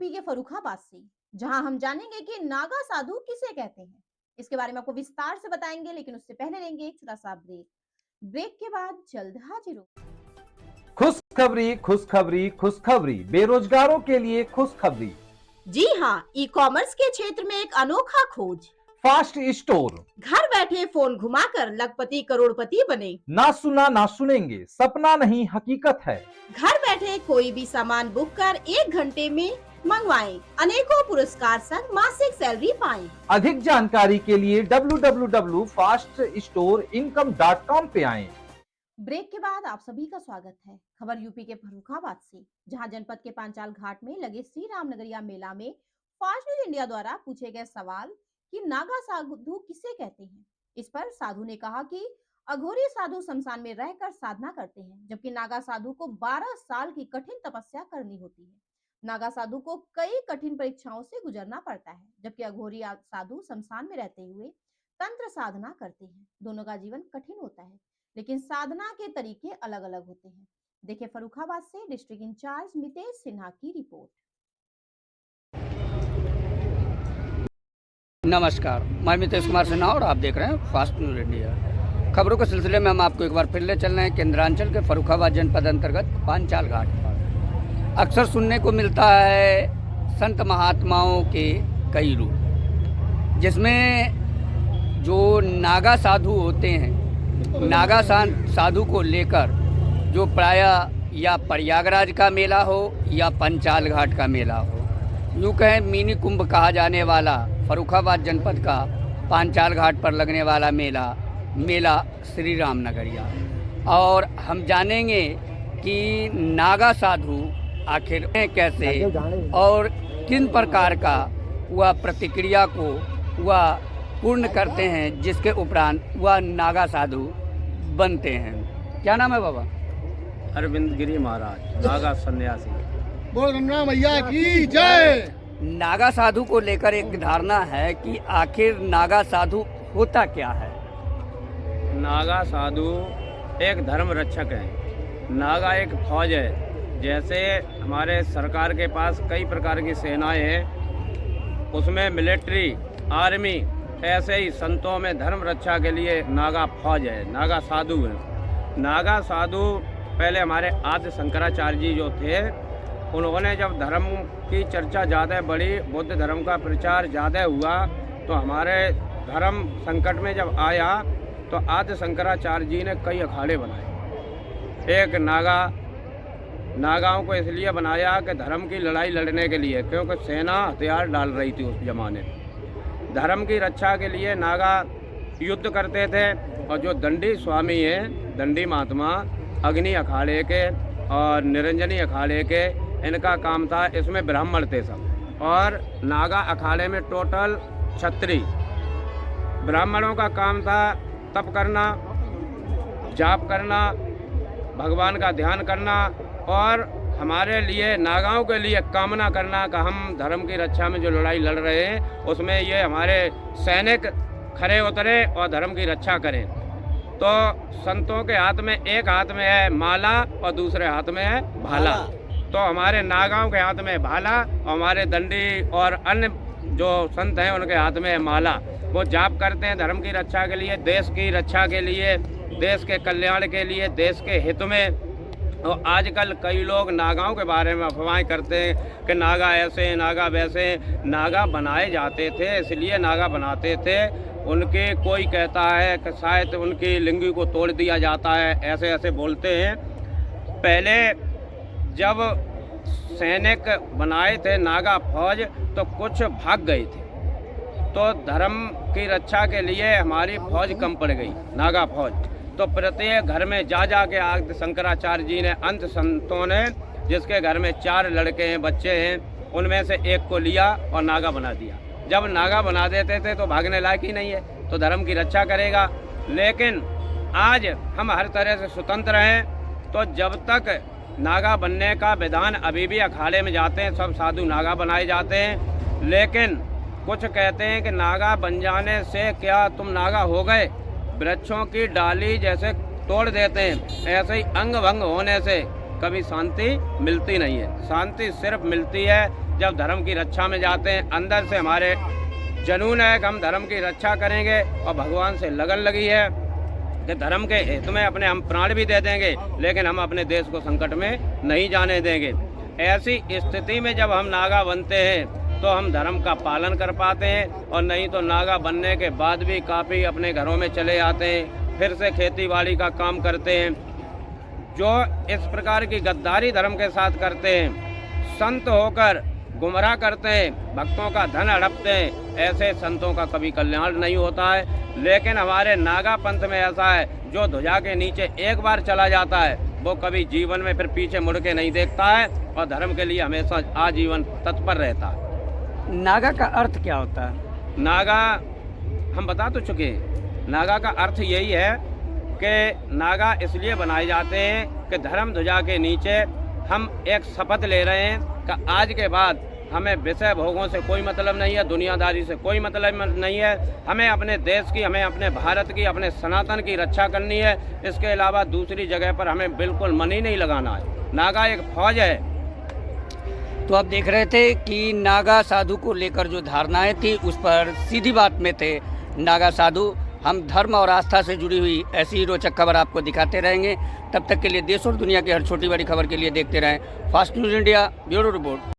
UP के फर्रुखाबाद से, जहां हम जानेंगे कि नागा साधु किसे कहते हैं। इसके बारे में आपको विस्तार से बताएंगे, लेकिन उससे पहले लेंगे एक छोटा सा ब्रेक। ब्रेक के बाद जल्द हाजिर हो। खुशखबरी खुशखबरी खुशखबरी, बेरोजगारों के लिए खुशखबरी। जी हाँ, ई कॉमर्स के क्षेत्र में एक अनोखा खोज। Fast store. घर बैठे फोन घुमाकर लखपति करोड़पति बने। ना सुना ना सुनेंगे, सपना नहीं हकीकत है। घर बैठे कोई भी सामान बुक कर 1 घंटे में मंगवाएं। अनेकों पुरस्कार संग मासिक सैलरी पाएं। अधिक जानकारी के लिए www.faststoreincome.com पे आएं। ब्रेक के बाद आप सभी का स्वागत है। खबर यूपी के फर्रुखाबाद से, जहां जनपद के पांचाल घाट में लगे श्री रामनगरिया मेला में फास्ट न्यूज इंडिया द्वारा पूछे गए सवाल कि नागा साधु किसे कहते हैं। इस पर साधु ने कहा कि अघोरी साधु शमशान में रहकर साधना करते हैं, जबकि नागा साधु को 12 साल की कठिन तपस्या करनी होती है। नागा साधु को कई कठिन परीक्षाओं से गुजरना पड़ता है, जबकि अघोरी साधु शमशान में रहते हुए तंत्र साधना करते हैं। दोनों का जीवन कठिन होता है, लेकिन साधना के तरीके अलग अलग होते हैं। देखिए फर्रुखाबाद से डिस्ट्रिक्ट इंचार्ज मितेश सिन्हा की रिपोर्ट। नमस्कार, मैं मितेश कुमार सिन्हा और आप देख रहे हैं फास्ट न्यूज इंडिया। खबरों के सिलसिले में हम आपको एक बार फिर ले चल रहे हैं केंद्रांचल के फर्रुखाबाद जनपद अंतर्गत पांचाल घाट पर। अक्सर सुनने को मिलता है संत महात्माओं के कई रूप, जिसमें जो नागा साधु होते हैं, नागा साधु को लेकर जो प्रायः या प्रयागराज का मेला हो या पांचाल घाट का मेला हो, यूँ कहें मिनी कुंभ कहा जाने वाला फर्रुखाबाद जनपद का पांचाल घाट पर लगने वाला मेला श्री रामनगरिया। और हम जानेंगे कि नागा साधु आखिर कैसे और किन प्रकार का वह प्रतिक्रिया को वह पूर्ण करते हैं, जिसके उपरांत वह नागा साधु बनते हैं। क्या नाम है बाबा? अरविंद गिरी महाराज, नागा सन्यासी। बोल गंगा मैया की जय। नागा साधु को लेकर एक धारणा है कि आखिर नागा साधु होता क्या है? नागा साधु एक धर्म रक्षक है। नागा एक फौज है। जैसे हमारे सरकार के पास कई प्रकार की सेनाएं हैं, उसमें मिलिट्री, आर्मी, ऐसे ही संतों में धर्म रक्षा के लिए नागा फौज है, नागा साधु है। नागा साधु पहले हमारे आदि शंकराचार्य जी जो थे, उन्होंने जब धर्म की चर्चा ज़्यादा बढ़ी, बुद्ध धर्म का प्रचार ज़्यादा हुआ, तो हमारे धर्म संकट में जब आया तो आदि शंकराचार्य जी ने कई अखाड़े बनाए। एक नागाओं को इसलिए बनाया कि धर्म की लड़ाई लड़ने के लिए, क्योंकि सेना हथियार डाल रही थी उस जमाने में। धर्म की रक्षा के लिए नागा युद्ध करते थे। और जो दंडी स्वामी हैं, दंडी महात्मा, अग्नि अखाड़े के और निरंजनी अखाड़े के, इनका काम था, इसमें ब्राह्मण थे सब। और नागा अखाड़े में टोटल 36। ब्राह्मणों का काम था तप करना, जाप करना, भगवान का ध्यान करना और हमारे लिए, नागाओं के लिए कामना करना कि हम धर्म की रक्षा में जो लड़ाई लड़ रहे हैं उसमें ये हमारे सैनिक खरे उतरे और धर्म की रक्षा करें। तो संतों के हाथ में, एक हाथ में है माला और दूसरे हाथ में है भाला। तो हमारे नागाओं के हाथ में भाला और हमारे दंडी और अन्य जो संत हैं उनके हाथ में है माला। वो जाप करते हैं धर्म की रक्षा के लिए, देश की रक्षा के लिए, देश के कल्याण के लिए, देश के हित में। और आजकल कई लोग नागाओं के बारे में अफवाहें करते हैं कि नागा ऐसे, नागा वैसे। नागा बनाए जाते थे, इसलिए नागा बनाते थे। उनके कोई कहता है कि शायद उनकी लिंगी को तोड़ दिया जाता है, ऐसे ऐसे बोलते हैं। पहले जब सैनिक बनाए थे नागा फौज, तो कुछ भाग गए थे, तो धर्म की रक्षा के लिए हमारी फौज कम पड़ गई, नागा फौज। तो प्रत्येक घर में जा के आदि शंकराचार्य जी ने, अंत संतों ने, जिसके घर में 4 लड़के हैं, बच्चे हैं, उनमें से एक को लिया और नागा बना दिया। जब नागा बना देते थे तो भागने लायक ही नहीं है, तो धर्म की रक्षा करेगा। लेकिन आज हम हर तरह से स्वतंत्र हैं, तो जब तक नागा बनने का विधान, अभी भी अखाड़े में जाते हैं सब साधु नागा बनाए जाते हैं। लेकिन कुछ कहते हैं कि नागा बन जाने से क्या तुम नागा हो गए? वृक्षों की डाली जैसे तोड़ देते हैं, ऐसे ही अंग भंग होने से कभी शांति मिलती नहीं है। शांति सिर्फ मिलती है जब धर्म की रक्षा में जाते हैं, अंदर से हमारे जनून है कि हम धर्म की रक्षा करेंगे और भगवान से लगन लगी है कि धर्म के हित में अपने हम प्राण भी दे देंगे, लेकिन हम अपने देश को संकट में नहीं जाने देंगे। ऐसी स्थिति में जब हम नागा बनते हैं तो हम धर्म का पालन कर पाते हैं, और नहीं तो नागा बनने के बाद भी काफ़ी अपने घरों में चले आते हैं, फिर से खेती बाड़ी का काम करते हैं। जो इस प्रकार की गद्दारी धर्म के साथ करते हैं, संत होकर गुमराह करते हैं, भक्तों का धन हड़पते हैं, ऐसे संतों का कभी कल्याण नहीं होता है। लेकिन हमारे नागा पंथ में ऐसा है, जो ध्वजा के नीचे एक बार चला जाता है वो कभी जीवन में फिर पीछे मुड़ के नहीं देखता है और धर्म के लिए हमेशा आजीवन तत्पर रहता है। नागा का अर्थ क्या होता है? नागा हम बता तो चुके हैं। नागा का अर्थ यही है कि नागा इसलिए बनाए जाते हैं कि धर्म ध्वजा के नीचे हम एक शपथ ले रहे हैं कि आज के बाद हमें विषय भोगों से कोई मतलब नहीं है, दुनियादारी से कोई मतलब नहीं है। हमें अपने देश की, हमें अपने भारत की, अपने सनातन की रक्षा करनी है। इसके अलावा दूसरी जगह पर हमें बिल्कुल मन ही नहीं लगाना है। नागा एक फौज है। तो आप देख रहे थे कि नागा साधु को लेकर जो धारणाएं थी उस पर सीधी बात में थे नागा साधु। हम धर्म और आस्था से जुड़ी हुई ऐसी ही रोचक खबर आपको दिखाते रहेंगे। तब तक के लिए देश और दुनिया की हर छोटी बड़ी खबर के लिए देखते रहें fast news India. Bureau report.